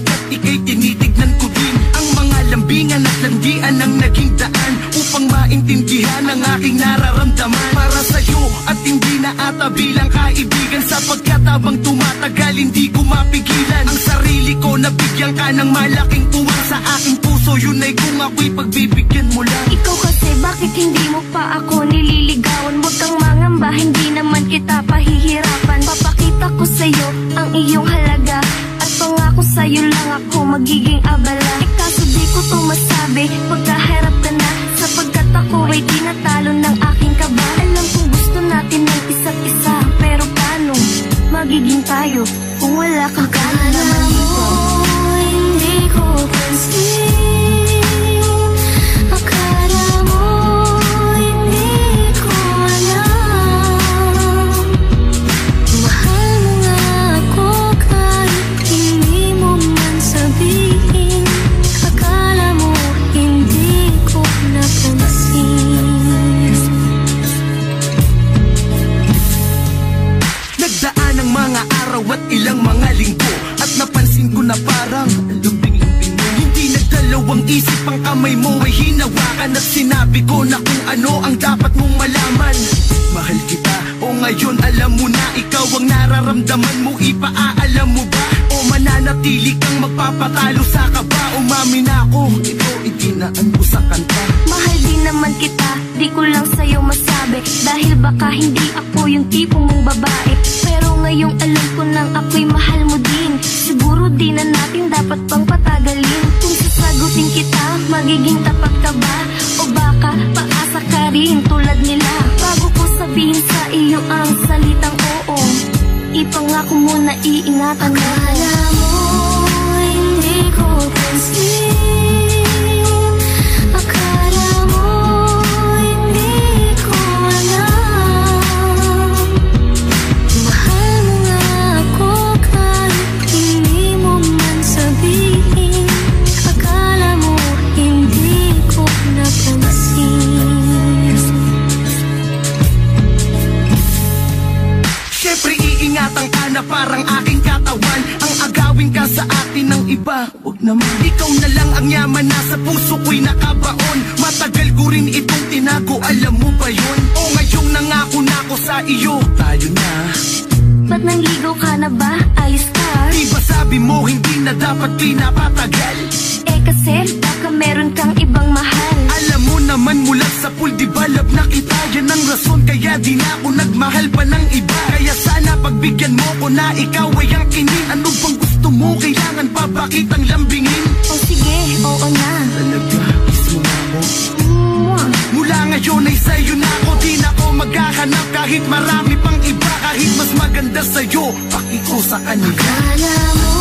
Sapagkat ika'y tinitignan ko din ang mga lambingan at landian ang naging daan upang maintindihan ang aking nararamdaman para sa'yo at hindi na ata bilang kaibigan. Sapagkat habang tumatagal hindi ko mapigilan ang sarili ko na bigyan ka ng malaking tuwang sa aking puso. Yun ay kung ako'y pagbibigyan mo lang. Ikaw kasi bakit hindi mo pa ako nililigawan? Huwag kang mangamba, hindi naman kita pahihirapan. Papakita ko sa'yo ang iyong halaga at pangako sa'yo lang ako magiging abala. Kaso di ko to masabi pagkaharap ka na, sapagkat ako ay tinatalo ng aking kaba. Alam kong gusto natin ng isa't isa, pero paano magiging tayo kung wala kang kano naman dito? Hindi ko pansin. At ilang mga linggo at napansin ko na parang lumbing-lumbing mo. Hindi nagdalawang isip ang kamay mo ay hinawakan at sinabi ko na kung ano ang dapat mong malaman. Mahal kita o ngayon alam mo na ikaw ang nararamdaman mo, ipaaalam mo ba? O mananatili kang magpapatalo sa kaba? Umamin ako, ito itinaan ko sa kanta. Mahal din naman kita, di ko lang sa'yo masabi, dahil baka hindi ako yung tipo mong babae. Pero ngayong alam ko nang ako'y mahal mo din, siguro di na natin dapat pang patagalin. Kung sasagutin kita, magiging tapat ka ba? O baka paasa ka rin tulad nila? Bago ko sabihin sa iyo ang salitang oo, ipangako mo na iingatan mo. Akala mo hindi ko pansin. Na parang aking katawan ang agawin ka sa akin ng iba. Huwag naman, ikaw na lang ang yaman na sa puso ko'y nakabaon. Matagal ko rin itong tinago, alam mo ba yun? O ngayong nangako na ako sa iyo, tayo na. Ba't nangligaw ka na ba? Ayos ka? Di ba sabi mo hindi na dapat pinapatagal? Eh kasi baka meron kang ibang mahal. Alam mo naman mula sa pool, di ba love na kita? Yan ang rason kaya di na ako nagmahal pa ng iba. Kaya sana pagbigyan mo ko na ikaw ay ang kinin. Ano bang gusto mo? Kailangan pa ba kitang lambingin? O sige, oo na. Talaga, kiss mo na ako. Mula ngayon ay sa'yo na ako, di na ako maghahanap kahit marami pang iba. Kahit mas maganda sa'yo, pakiko sa kanila. Akala mo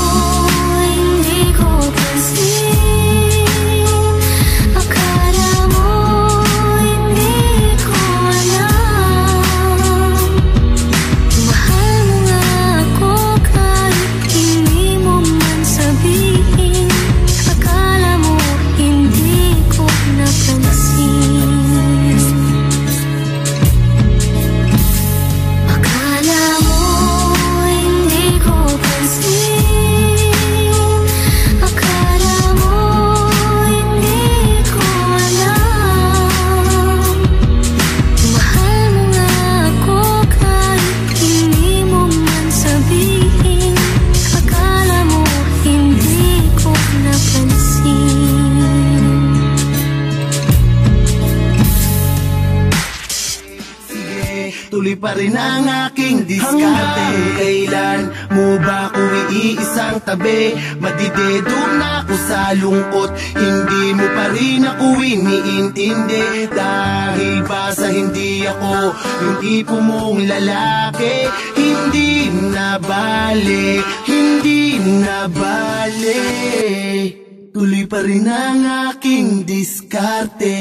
hindi ko pansin. Tuloy pa rin ang aking diskarte. Hanggang kailan mo ba ako iisang tabi? Madidedo na ako sa lungkot, hindi mo pa rin ako iniintindi. Dahil ba sa hindi ako yung tipo mong lalaki? Hindi na bale, hindi na bale. Tuloy pa rin ang aking diskarte.